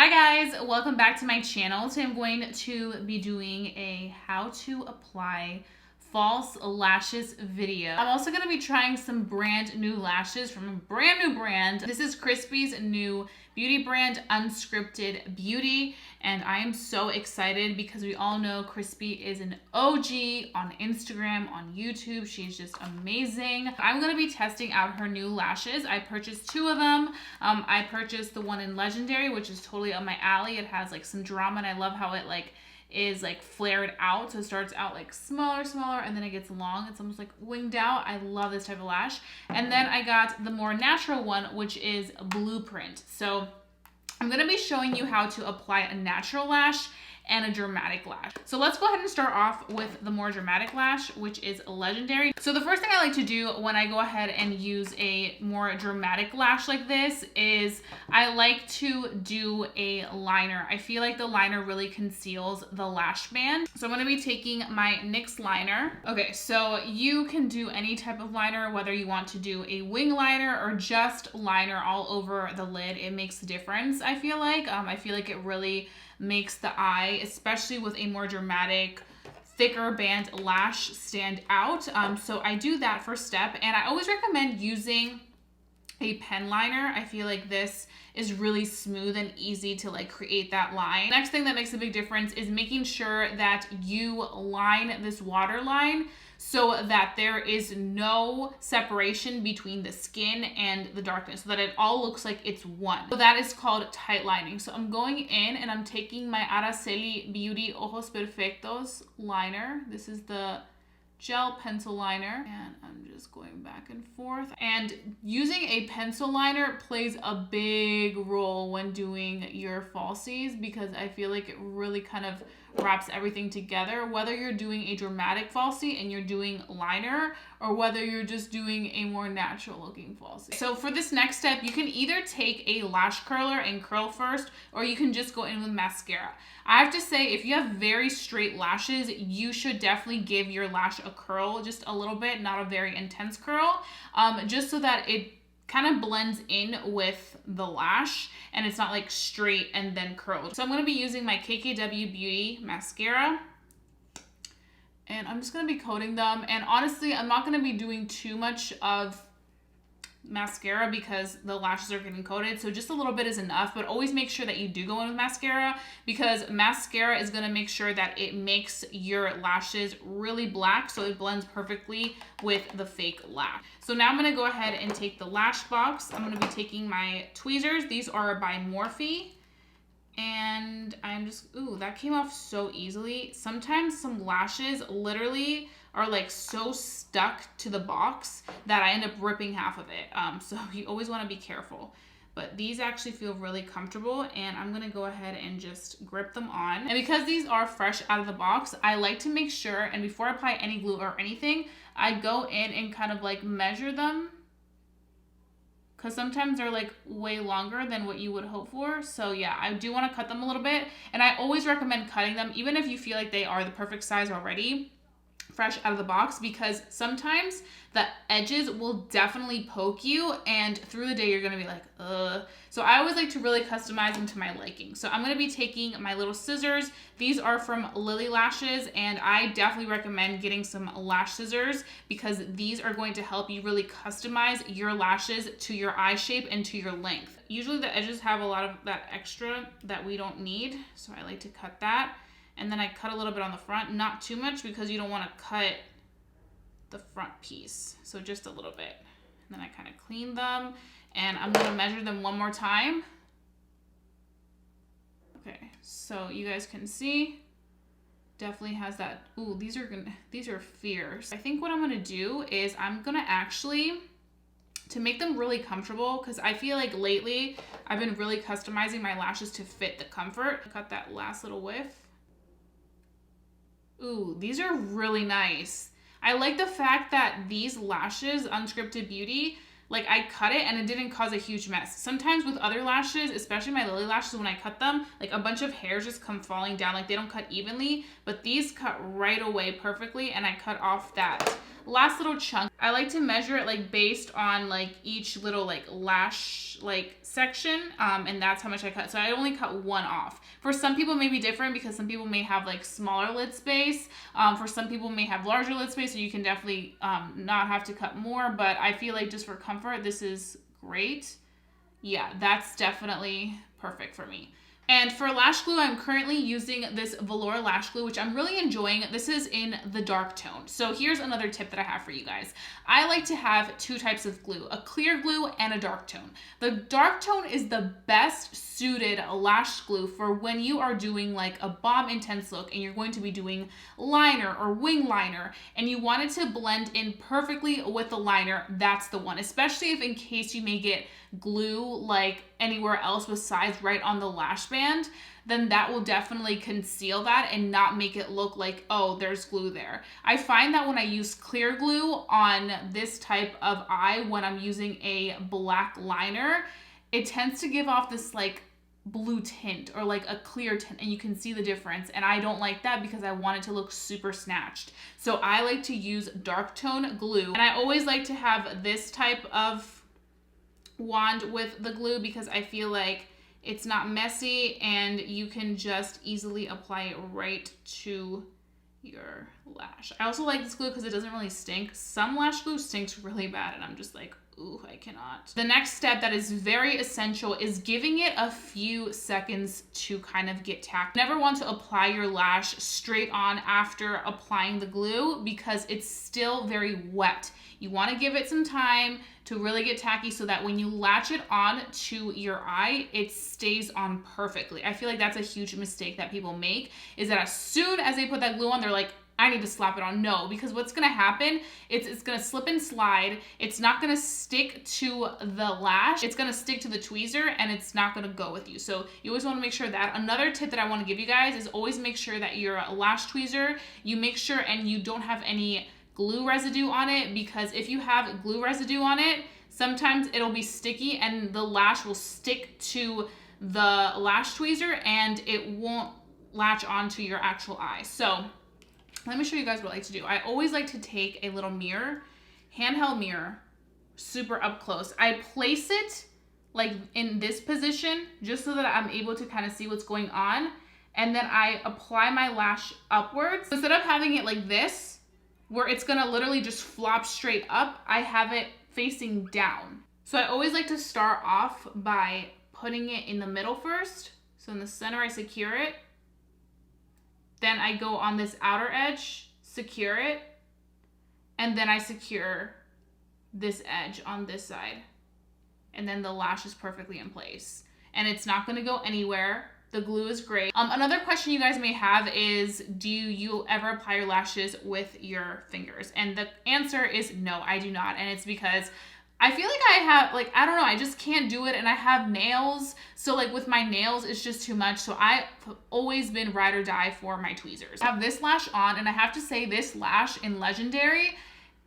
Hi guys, welcome back to my channel. Today I'm going to be doing a how to apply false lashes video. I'm also going to be trying some brand new lashes from a brand new brand. This is Crispy's new beauty brand, Unscripted Beauty, and I am so excited because we all know Crispy is an OG on Instagram, on YouTube. She's just amazing. I'm going to be testing out her new lashes. I purchased two of them. I purchased the one in Legendary, which is totally up my alley. It has like some drama and I love how it is flared out. So it starts out like smaller, and then it gets long. It's almost like winged out. I love this type of lash. And then I got the more natural one, which is Blueprint. So I'm going to be showing you how to apply a natural lash and a dramatic lash. So let's go ahead and start off with the more dramatic lash, which is Legendary. So the first thing I like to do when I go ahead and use a more dramatic lash like this is I like to do a liner. I feel like the liner really conceals the lash band. So I'm gonna be taking my NYX liner. Okay, so you can do any type of liner, whether you want to do a wing liner or just liner all over the lid. It makes a difference, I feel like. It really makes the eye, especially with a more dramatic, thicker band lash, stand out. So I do that first step, and I always recommend using a pen liner. I feel like this is really smooth and easy to create that line. Next thing that makes a big difference is making sure that you line this waterline so that there is no separation between the skin and the darkness, so that it all looks like it's one. So that is called tight lining. So I'm going in and I'm taking my Araceli Beauty Ojos Perfectos liner. This is the gel pencil liner, and I'm just going back and forth. And using a pencil liner plays a big role when doing your falsies, because I feel like it really kind of wraps everything together, whether you're doing a dramatic falsie and you're doing liner, or whether you're just doing a more natural looking falsie. So for this next step, you can either take a lash curler and curl first, or you can just go in with mascara. I have to say, if you have very straight lashes, you should definitely give your lash a curl, just a little bit, not a very intense curl, just so that it kind of blends in with the lash and it's not like straight and then curled. So I'm going to be using my KKW Beauty mascara, and I'm just going to be coating them. And honestly, I'm not going to be doing too much of mascara because the lashes are getting coated, so just a little bit is enough. But always make sure that you do go in with mascara, because mascara is going to make sure that it makes your lashes really black, so it blends perfectly with the fake lash. So now I'm going to go ahead and take the lash box. I'm going to be taking my tweezers. These are by Morphe, and I'm just, ooh, that came off so easily. Sometimes some lashes literally are so stuck to the box that I end up ripping half of it. So you always want to be careful. But these actually feel really comfortable, and I'm gonna go ahead and just grip them on. And because these are fresh out of the box, I like to make sure, and before I apply any glue or anything, I go in and kind of measure them, because sometimes they're way longer than what you would hope for. So yeah, I do want to cut them a little bit, and I always recommend cutting them, even if you feel like they are the perfect size already, fresh out of the box, because sometimes the edges will definitely poke you, and through the day you're gonna be like, ugh. So I always like to really customize them to my liking. So I'm gonna be taking my little scissors. These are from Lily Lashes, and I definitely recommend getting some lash scissors, because these are going to help you really customize your lashes to your eye shape and to your length. Usually the edges have a lot of that extra that we don't need, so I like to cut that. And then I cut a little bit on the front, not too much, because you don't want to cut the front piece. So just a little bit. And then I kind of clean them, and I'm going to measure them one more time. Okay, so you guys can see, definitely has that. Ooh, these are fierce. I think what I'm going to do is I'm going to actually, to make them really comfortable, because I feel like lately I've been really customizing my lashes to fit the comfort. Cut that last little whiff. Ooh, these are really nice. I like the fact that these lashes, Unscripted Beauty, I cut it and it didn't cause a huge mess. Sometimes with other lashes, especially my Lily lashes, when I cut them, a bunch of hairs just come falling down. They don't cut evenly, but these cut right away perfectly, and I cut off that last little chunk. I like to measure it like based on like each little like lash like section, and that's how much I cut. So I only cut one off. For some people it may be different because some people may have like smaller lid space. For some people may have larger lid space, so you can definitely not have to cut more, but I feel like just for comfort, this is great. Yeah, that's definitely perfect for me. And for lash glue, I'm currently using this velour lash glue, which I'm really enjoying. This is in the dark tone. So here's another tip that I have for you guys. I like to have two types of glue, a clear glue and a dark tone. The dark tone is the best suited lash glue for when you are doing like a bomb intense look and you're going to be doing liner or wing liner and you want it to blend in perfectly with the liner. That's the one, especially if in case you may get glue like anywhere else besides right on the lash band, then that will definitely conceal that and not make it look like, oh, there's glue there. I find that when I use clear glue on this type of eye, when I'm using a black liner, it tends to give off this like blue tint or like a clear tint, and you can see the difference, and I don't like that because I want it to look super snatched. So I like to use dark tone glue, and I always like to have this type of wand with the glue because I feel like it's not messy and you can just easily apply it right to your lash. I also like this glue because it doesn't really stink. Some lash glue stinks really bad and I'm just like, ooh, I cannot. The next step that is very essential is giving it a few seconds to kind of get tacked. Never want to apply your lash straight on after applying the glue because it's still very wet. You want to give it some time to really get tacky so that when you latch it on to your eye, it stays on perfectly. I feel like that's a huge mistake that people make, is that as soon as they put that glue on, they're like, I need to slap it on. No, because what's gonna happen, it's gonna slip and slide. It's not gonna stick to the lash. It's gonna stick to the tweezer and it's not gonna go with you. So you always wanna make sure that. Another tip that I wanna give you guys is always make sure that your lash tweezer, you make sure and you don't have any glue residue on it, because if you have glue residue on it, sometimes it'll be sticky and the lash will stick to the lash tweezer and it won't latch onto your actual eye. So let me show you guys what I like to do. I always like to take a little mirror, handheld mirror, super up close. I place it like in this position just so that I'm able to kind of see what's going on. And then I apply my lash upwards. Instead of having it like this, where it's gonna literally just flop straight up, I have it facing down. So I always like to start off by putting it in the middle first. So in the center, I secure it. Then I go on this outer edge, secure it, and then I secure this edge on this side. And then the lash is perfectly in place. And it's not gonna go anywhere. The glue is great. Another question you guys may have is, do you ever apply your lashes with your fingers? And the answer is no, I do not. And it's because I feel like I have, like, I don't know, I just can't do it. And I have nails. So like with my nails, it's just too much. So I've always been ride or die for my tweezers. I have this lash on, and I have to say this lash in Legendary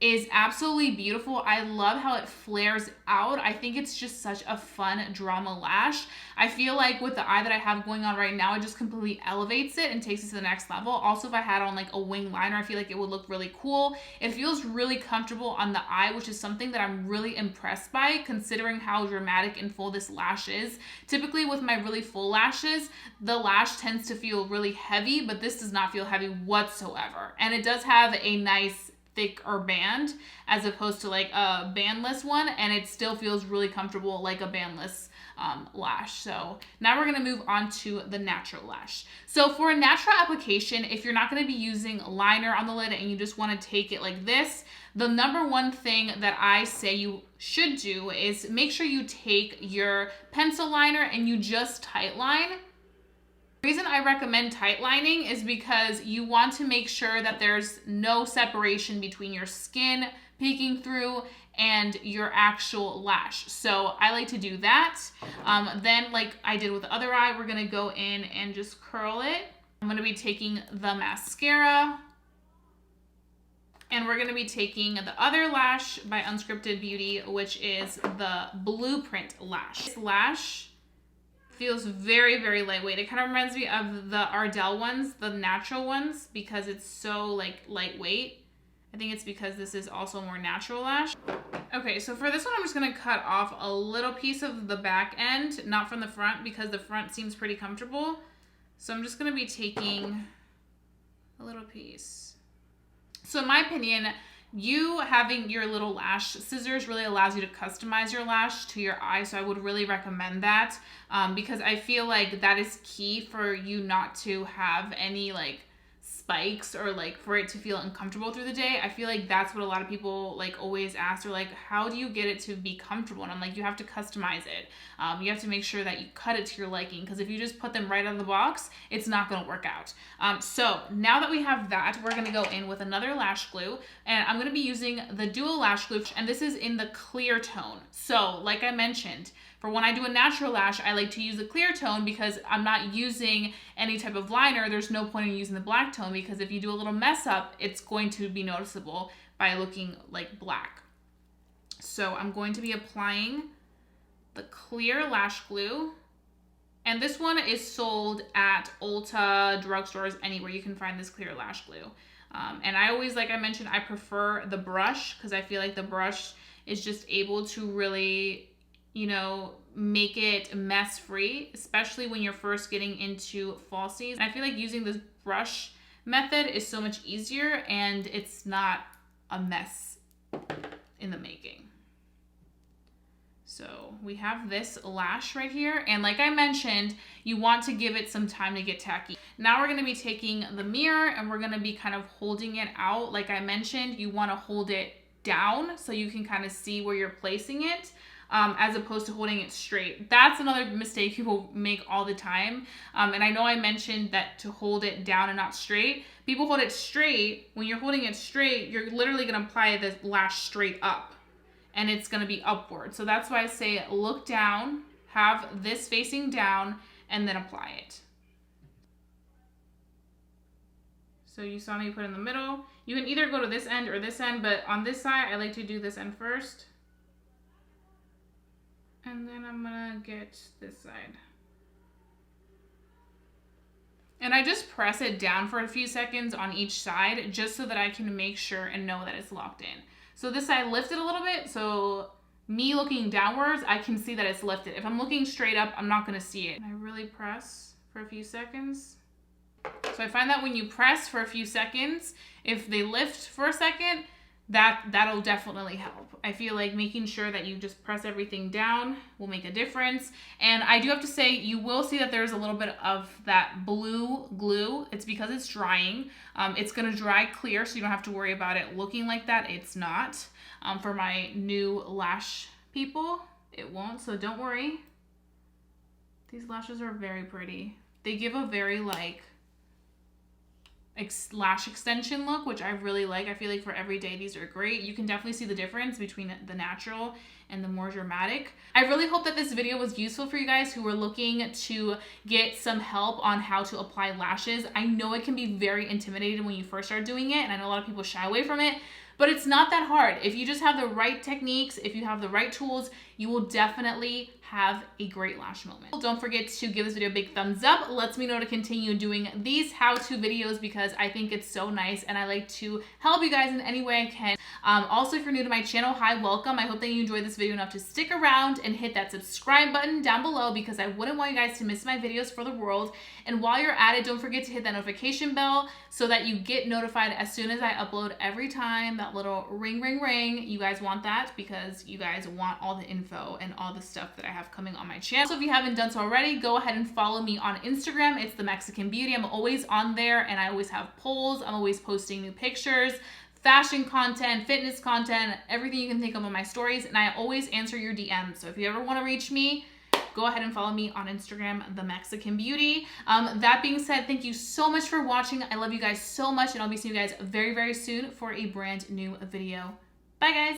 is absolutely beautiful. I love how it flares out. I think it's just such a fun drama lash. I feel like with the eye that I have going on right now, it just completely elevates it and takes it to the next level. Also, if I had on like a wing liner, I feel like it would look really cool. It feels really comfortable on the eye, which is something that I'm really impressed by considering how dramatic and full this lash is. Typically with my really full lashes, the lash tends to feel really heavy, but this does not feel heavy whatsoever. And it does have a nice thicker band as opposed to like a bandless one, and it still feels really comfortable like a bandless lash. So now we're gonna move on to the natural lash. So for a natural application, if you're not gonna be using liner on the lid and you just wanna take it like this, the number one thing that I say you should do is make sure you take your pencil liner and you just tight line. The reason I recommend tight lining is because you want to make sure that there's no separation between your skin peeking through and your actual lash. So I like to do that. Then like I did with the other eye, we're gonna go in and just curl it. I'm gonna be taking the mascara, and we're gonna be taking the other lash by Unscripted Beauty, which is the Blueprint lash. This lash feels very, very lightweight. It kind of reminds me of the Ardell ones, the natural ones, because it's so like lightweight. I think it's because this is also more natural lash. Okay, so for this one, I'm just gonna cut off a little piece of the back end, not from the front, because the front seems pretty comfortable. So I'm just gonna be taking a little piece. So in my opinion, you having your little lash scissors really allows you to customize your lash to your eye. So I would really recommend that because I feel like that is key for you not to have any like spikes or like for it to feel uncomfortable through the day. I feel like that's what a lot of people like always ask. They're like, how do you get it to be comfortable? And I'm like, you have to customize it. You have to make sure that you cut it to your liking, because if you just put them right out of the box, it's not going to work out. So now that we have that, we're going to go in with another lash glue, and I'm going to be using the Dual Lash Glue, and this is in the clear tone. So like I mentioned, for when I do a natural lash, I like to use the clear tone because I'm not using any type of liner. There's no point in using the black tone, because if you do a little mess up, it's going to be noticeable by looking like black. So I'm going to be applying the clear lash glue. And this one is sold at Ulta, drugstores, anywhere you can find this clear lash glue. And I always, like I mentioned, I prefer the brush because I feel like the brush is just able to really, you know, make it mess free, especially when you're first getting into falsies. And I feel like using this brush method is so much easier and it's not a mess in the making. So we have this lash right here. And like I mentioned, you want to give it some time to get tacky. Now we're going to be taking the mirror and we're going to be kind of holding it out. Like I mentioned, you want to hold it down so you can kind of see where you're placing it. As opposed to holding it straight. That's another mistake people make all the time. And I know I mentioned that to hold it down and not straight. People hold it straight. When you're holding it straight, you're literally going to apply the lash straight up. And it's going to be upward. So that's why I say look down, have this facing down, and then apply it. So you saw me put in the middle. You can either go to this end or this end, but on this side, I like to do this end first. And then I'm gonna get this side. And I just press it down for a few seconds on each side just so that I can make sure and know that it's locked in. So this side lifted a little bit, so me looking downwards, I can see that it's lifted. If I'm looking straight up, I'm not gonna see it. And I really press for a few seconds. So I find that when you press for a few seconds, if they lift for a second, that'll definitely help. I feel like making sure that you just press everything down will make a difference. And I do have to say, you will see that there's a little bit of that blue glue. It's because it's drying. It's gonna dry clear, so you don't have to worry about it looking like that. It's not. For my new lash people, it won't, so don't worry. These lashes are very pretty. They give a very like lash extension look, which I really like. I feel like for every day these are great. You can definitely see the difference between the natural and the more dramatic. I really hope that this video was useful for you guys who are looking to get some help on how to apply lashes. I know it can be very intimidating when you first start doing it, and I know a lot of people shy away from it, but it's not that hard. If you just have the right techniques, if you have the right tools, you will definitely have a great lash moment. Don't forget to give this video a big thumbs up. Lets me know to continue doing these how-to videos because I think it's so nice and I like to help you guys in any way I can. Also, if you're new to my channel, hi, welcome. I hope that you enjoyed this video enough to stick around and hit that subscribe button down below because I wouldn't want you guys to miss my videos for the world. And while you're at it, don't forget to hit that notification bell so that you get notified as soon as I upload every time. That little ring, ring, ring. You guys want that because you guys want all the info and all the stuff that I have coming on my channel. So if you haven't done so already, go ahead and follow me on Instagram. It's The Mexican Beauty. I'm always on there and I always have polls. I'm always posting new pictures, fashion content, fitness content, everything you can think of on my stories. And I always answer your DMs. So if you ever want to reach me, go ahead and follow me on Instagram, The Mexican Beauty. That being said, thank you so much for watching. I love you guys so much and I'll be seeing you guys very, very soon for a brand new video. Bye guys.